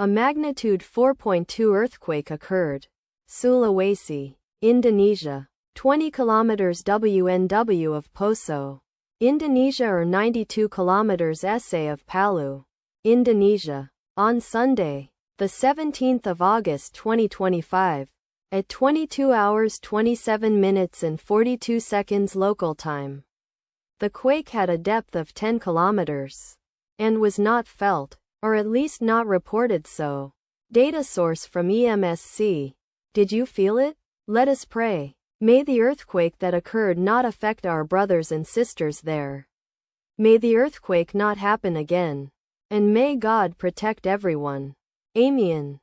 A magnitude 4.2 earthquake occurred. Sulawesi, Indonesia. 20 kilometers WNW of Poso, Indonesia or 92 kilometers SA of Palu, Indonesia. On Sunday, the 17th of August 2025, at 22 hours 27 minutes and 42 seconds local time. The quake had a depth of 10 kilometers and was not felt, or at least not reported so. Data source from EMSC. Did you feel it? Let us pray. May the earthquake that occurred not affect our brothers and sisters there. May the earthquake not happen again. And may God protect everyone. Amen.